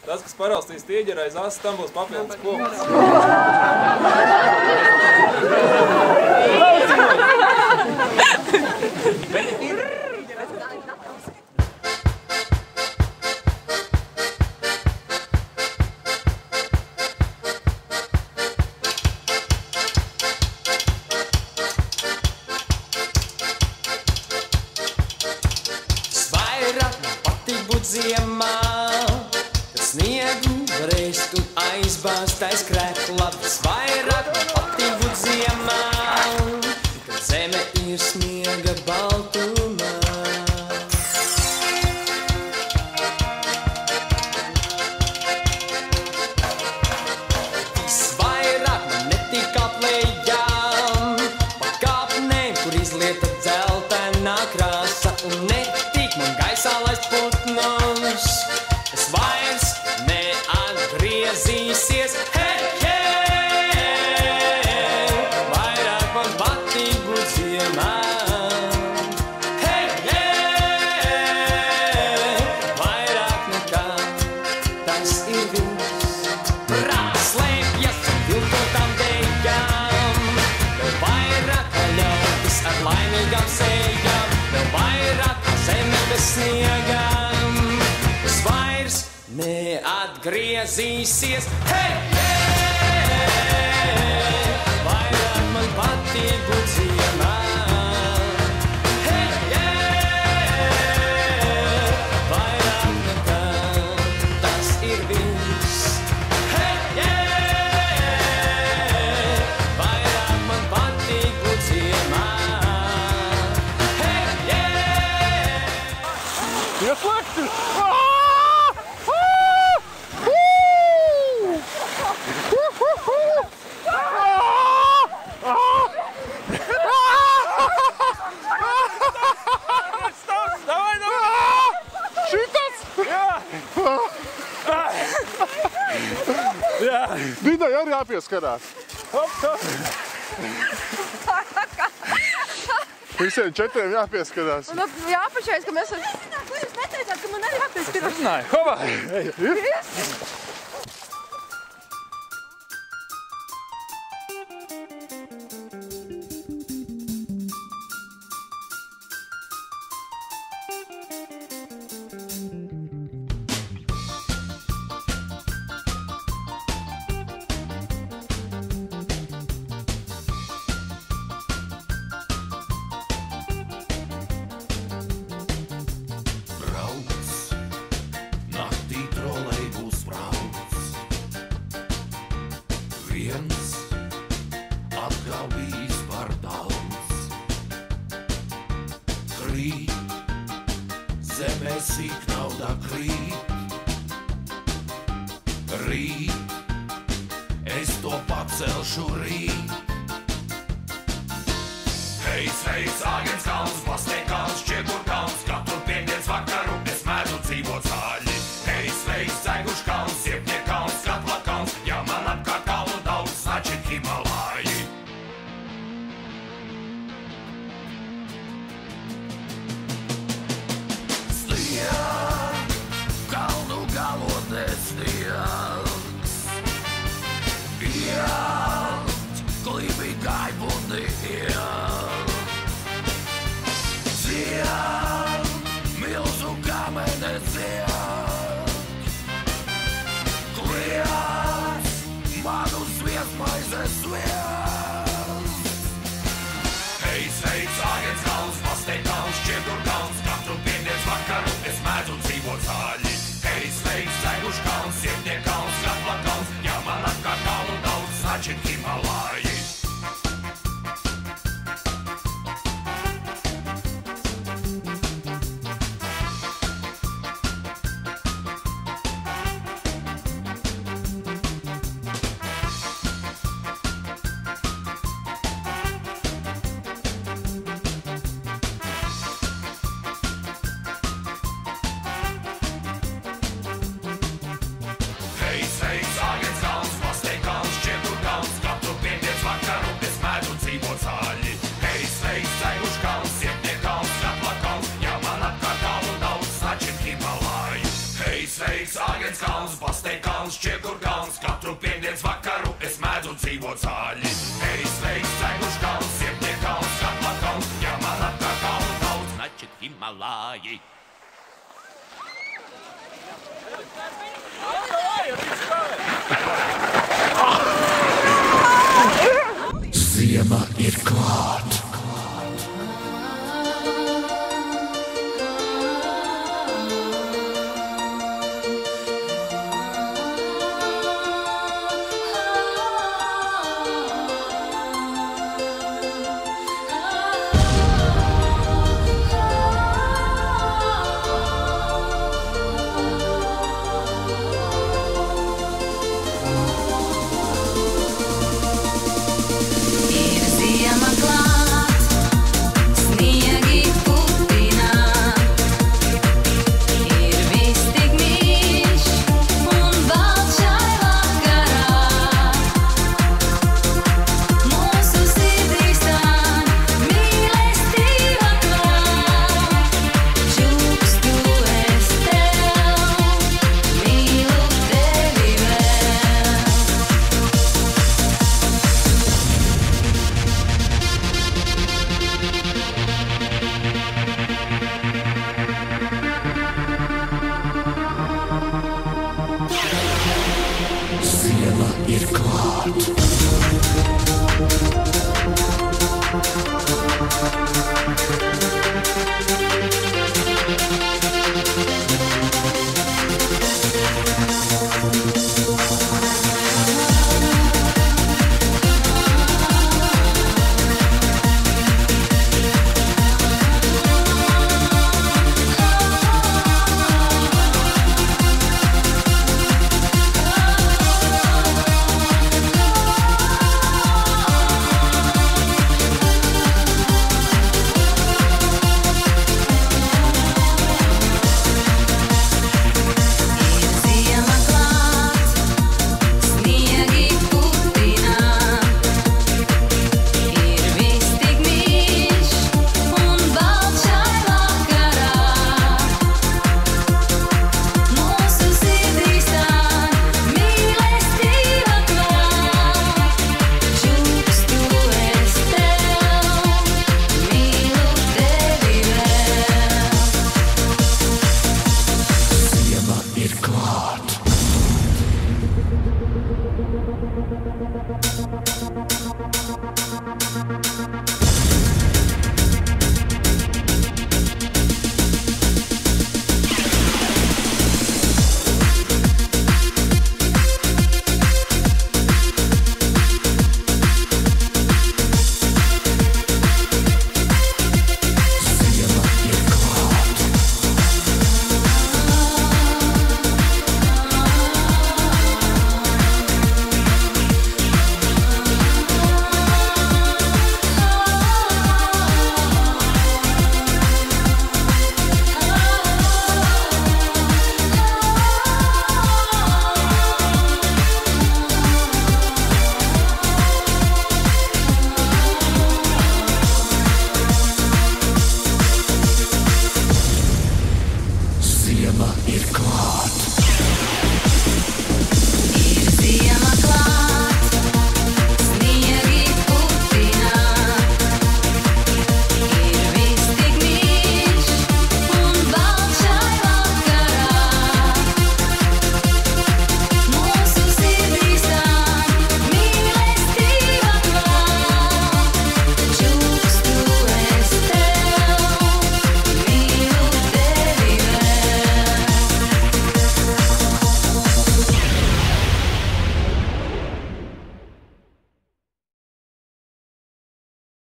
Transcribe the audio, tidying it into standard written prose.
Tas, kas paraustīs tīģeri aiz asas, tam būs papildus koks. Vairāk man patīk būt ziemā, kad sniegu varēst un aizbāzt aiz krēkla. Vairāk man patīk būt ziemā, kad zeme ir sniega baltumā. Visvairāk man netīk aplējām, pa kāpnēm, kur izlieta dzeltenā krāsa, un netīk man gaisā laist putnus, kas vairs neatgriezīsies. Hei, hei, vairāk man patīk būt ziemā. Hei, hei, vairāk nekā tas ir viss. Slēpjas un viltotām dejām, vēl vairāk kā ļaudis ar laimīgām sejām, vēl vairāk kā zeme bez sniegām, kas vairs neatgriezīsies. Hei, hei, vairāk man patīk būt ziemā. Hei, hei, vairāk nekā tas ir viss. Hei, hei, vairāk man patīk būt ziemā. Hei, hei. Ieslēgti! Šitas? Jā! Vidai arī jāpieskarās. Visiem 4 jāpieskarās. Jāpašais, ka mēs esam... Ko jūs neteicāt, ka man arī jāpieskarās? Runāju, hopā! Naktī trolejbus brauc. Viens atkal bijis par daudz. Krīt, zemē sīk nauda krīt. Rīt, es to pacelšu rīt. Hei, sveiks, Āgens kalns, Plastēkalns, Čiekurkalns, katru piekdienas vakaru es mēdzu dzīvot zaļi. Hei, sveiks, Ceiguškalns, Siepniekalns, Skatlakalns, ja man apkārt kalnu daudz, значит Himalāji. Snieg, kalnu galotnē sniegs, zaļi. Ej, sveiks, Ceguš kalns, Siepniek kalns, Katla kalns, ja man apkārt kalnu daudz, значит Himalāji. Ziema ir klāt. Ziema ir klāt.